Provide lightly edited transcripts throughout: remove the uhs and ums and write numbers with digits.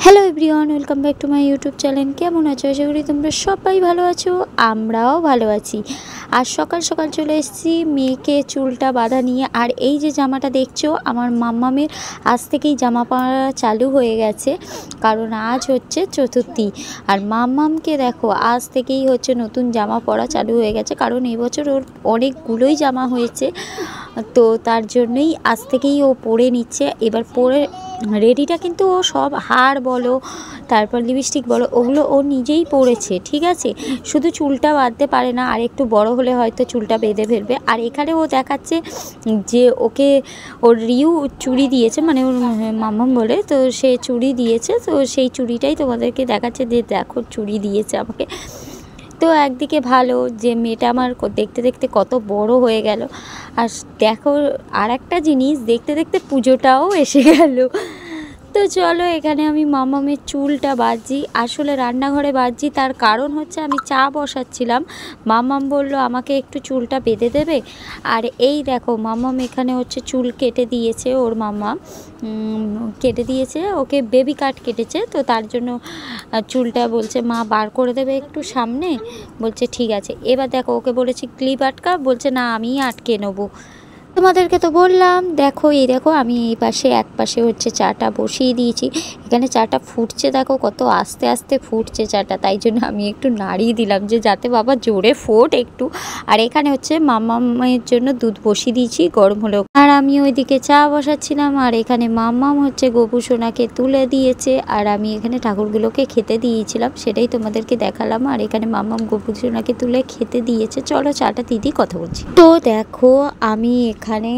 Hello everyone, welcome back to my YouTube channel. কেমন আছো? আশা করি তোমরা সবাই ভালো আছো, আমরাও ভালো আছি। আর সকাল সকাল চলে এসেছি মেয়েকে চুলটা বাঁধা নিয়ে। আর এই যে জামাটা দেখছো, আমার মাম্মামের আজ থেকেই জামা পরা চালু হয়ে গেছে, কারণ আজ হচ্ছে চতুর্থী। আর মাম্মামকে দেখো আজ থেকেই হচ্ছে নতুন জামা পরা চালু হয়ে গেছে, কারণ এবছর ওর অনেকগুলোই জামা হয়েছে, তো তার জন্যই আজ থেকেই ও পরে নিচ্ছে। এবার পরে রেডিটা কিন্তু ও সব হার বলো, তারপর লিপস্টিক বলো, ওগুলো ও নিজেই পরেছে, ঠিক আছে। শুধু চুলটা বাঁধতে পারে না, আর একটু বড় হলে হয়তো চুলটা বেঁধে ফেলবে। আর এখানে ও দেখাচ্ছে যে ওকে ওর রিউ চুড়ি দিয়েছে, মানে ওর মাম্মাম বলে, তো সে চুড়ি দিয়েছে, তো সেই চুড়িটাই তোমাদেরকে দেখাচ্ছে যে দেখো চুড়ি দিয়েছে আমাকে। তো একদিকে ভালো যে মেয়েটা আমার দেখতে দেখতে কত বড় হয়ে গেল। আর দেখো আর একটা জিনিস, দেখতে দেখতে পুজোটাও এসে গেল। তো চলো, এখানে আমি মাম্মামের চুলটা বাঁধছি, আসলে রান্নাঘরে বাঁধছি। তার কারণ হচ্ছে আমি চা বসাচ্ছিলাম, মাম্মাম বলল আমাকে একটু চুলটা বেঁধে দেবে। আর এই দেখো মাম্মাম এখানে হচ্ছে চুল কেটে দিয়েছে, ওর মাম্মা কেটে দিয়েছে, ওকে বেবি কাট কেটেছে, তো তার জন্য চুলটা বলছে মা বার করে দেবে একটু সামনে, বলছে ঠিক আছে। এবার দেখো ওকে বলেছি ক্লিপ আটকা, বলছে না আমিই আটকে নেবো। তোমাদেরকে তো বললাম, দেখো এই দেখো আমি এই পাশে এক পাশে হচ্ছে চাটা বসিয়ে দিয়েছি। এখানে চাটা ফুটছে, দেখো কত আস্তে আস্তে ফুটছে চাটা, তাই জন্য আমি একটু নাড়িয়ে দিলাম যে যাতে বাবা জোরে ফোট একটু। আর এখানে হচ্ছে মাম্মামের জন্য দুধ বসিয়ে দিয়েছি গরম হলো, আর আমি ওইদিকে চা বসাচ্ছিলাম। আর এখানে মাম্মাম হচ্ছে গপু সোনাকে তুলে দিয়েছে, আর আমি এখানে ঠাকুরগুলোকে খেতে দিয়েছিলাম, সেটাই তোমাদেরকে দেখালাম। আর এখানে মাম্মাম গপু সোনাকে তুলে খেতে দিয়েছে। চলো চাটা দিদি কথা বলছি। তো দেখো আমি এখানে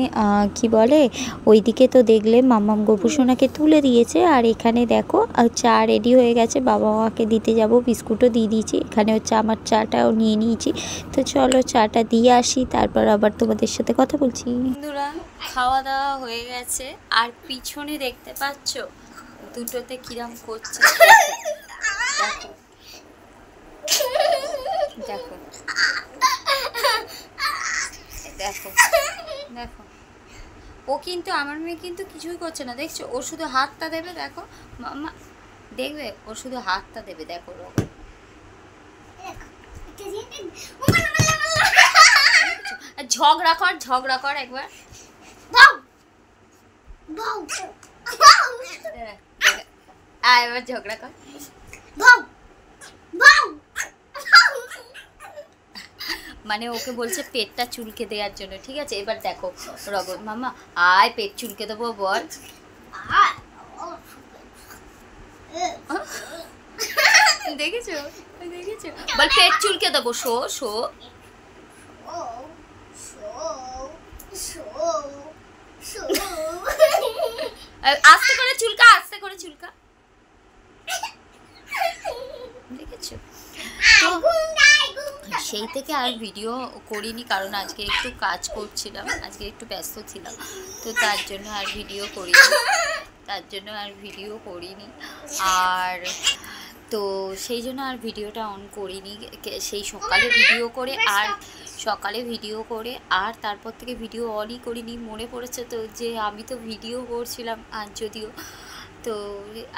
কি বলে, ওইদিকে তো দেখলে মাম্মাম গপু সোনাকে তুলে দিয়েছে, আর এখানে দেখো চা রেডি হয়ে গেছে, বাবা মাকে দিতে যাব, বিস্কুটও দিয়ে দিয়েছি। এখানে হচ্ছে আমার চাটাও নিয়ে নিয়েছি। তো চলো চাটা দিয়ে আসি, তারপর আবার তোমাদের সাথে কথা বলছি। বন্ধুরা খাওয়া দাওয়া হয়ে গেছে, আর পিছনে দেখতে পাচ্ছ দুটোতে কিরম করছে, দেখো দেখো দেখো দেখো। ও কিন্তু আমার মেয়ে কিন্তু কিছুই করছে না, দেখছো, ও শুধু হাতটা দেবে, দেখো মাম্মা দেখবে, ও শুধু হাতটা দেবে, দেখো ঝগড়া কর একবার, এবার ঝগড়া কর। মানে ওকে বলছে পেটটা চুলকে দেওয়ার জন্য, ঠিক আছে। এবার দেখো রগত মামা আয় পেট চুলকে দেবো বল, দেখেছো দেখেছো, বল পেট চুলকে দেবো, শো শো, আস্তে করে চুলকা, আস্তে করে চুলকা, দেখেছো। তো সেই থেকে আর ভিডিও করিনি, কারণ আজকে একটু কাজ করছিলাম, আজকে একটু ব্যস্ত ছিলাম, তো তার জন্য আর ভিডিও করিনি, আর তো সেই জন্য আর ভিডিওটা অন করিনি। সেই সকালে ভিডিও করে আর তারপর থেকে ভিডিও অনই করিনি। মনে পড়েছে তো যে আমি তো ভিডিও করছিলাম, আর যদিও তো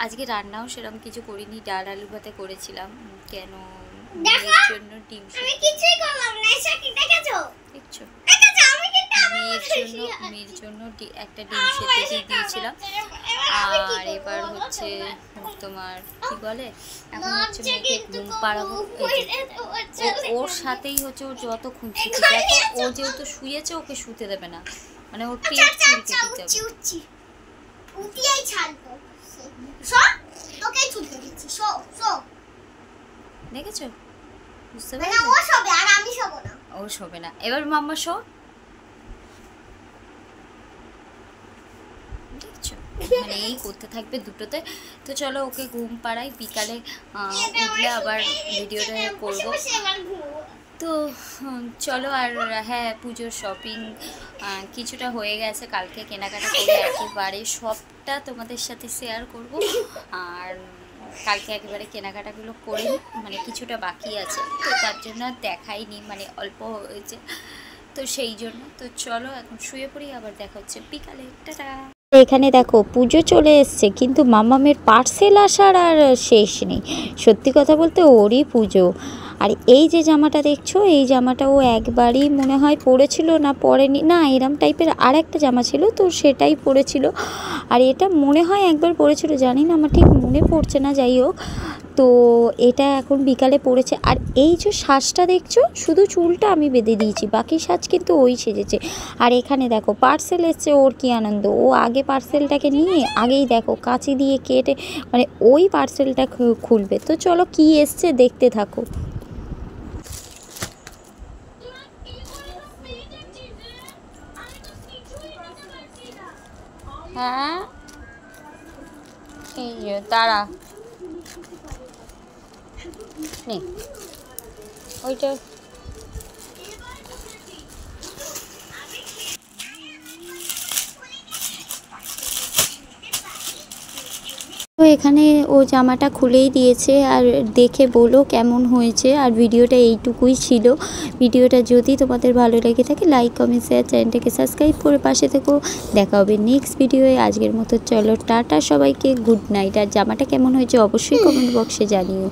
আজকে রান্নাও সেরকম কিছু করিনি, ডাল আলু ভাতে করেছিলাম, কেন মেয়ের জন্য ডিম, মেয়ের জন্য একটা ডিম সেদ্ধ দিয়ে দিয়েছিলাম। আর এবার হচ্ছে তোমার কি বলে, এখন হচ্ছে মেয়েকে ঘুম পাড়াবো, ওর সাথেই হচ্ছে ও যত খুঁজছে, দেখো ও যেহেতু শুয়েছে ওকে শুতে দেবে না, মানে ওর পেট চুলকে দিতে হবে। দেখেছো, বুঝতে পারছো, ও শোবে না। এবার মাম্মা শো, দেখছো, মানে এই করতে থাকবে দুটোতে। তো চলো ওকে ঘুম পাড়াই, বিকালে উঠলে আবার ভিডিওটা করবো। তো চলো, আর হ্যাঁ পুজোর শপিং কিছুটা হয়ে গেছে, কালকে কেনাকাটা করে একেবারে সবটা তোমাদের সাথে শেয়ার করব। আর কালকে একেবারে কেনাকাটাগুলো করে, মানে কিছুটা বাকি আছে, তো তার জন্য দেখাইনি, মানে অল্প হয়েছে, তো সেই জন্য। তো চলো এখন শুয়ে পড়ি, আবার দেখা হচ্ছে বিকালে, টাটা। এখানে দেখো পুজো চলে এসছে, কিন্তু মামামের পার্সেল আসার আর শেষ নেই। সত্যি কথা বলতে ওরই পুজো। আর এই যে জামাটা দেখছো, এই জামাটা ও একবারই মনে হয় পরেছিল, না পরেনি, না এরম টাইপের আর একটা জামা ছিল তো সেটাই পরেছিল। আর এটা মনে হয় একবার পরেছিল, জানি না, আমার ঠিক মনে পড়ছে না, যাই হোক। তো এটা এখন বিকালে পড়েছে। আর এই যে সাজটা দেখছো, শুধু চুলটা আমি বেঁধে দিয়েছি, বাকি সাজ কিন্তু ওই সেজেছে। আর এখানে দেখো পার্সেল এসছে, ওর কি আনন্দ, ও আগে পার্সেলটাকে নিয়ে আগেই দেখো কাঁচি দিয়ে কেটে মানে ওই পার্সেলটা খুলবে। তো চলো কি এসছে দেখতে থাকো। হ্যাঁ, এই যে তারা নেই ওইটা। তো এখানে ও জামাটা খুলেই দিয়েছে, আর দেখে বলো কেমন হয়েছে। আর ভিডিওটা এইটুকুই ছিল। ভিডিওটা যদি তোমাদের ভালো লেগে থাকে লাইক কমেন্ট শেয়ার, চ্যানেলটাকে সাবস্ক্রাইব করে পাশে থেকো। দেখা হবে নেক্সট ভিডিওয়ে। আজকের মতো চলো টাটা সবাইকে, গুড নাইট। আর জামাটা কেমন হয়েছে অবশ্যই কমেন্ট বক্সে জানিও।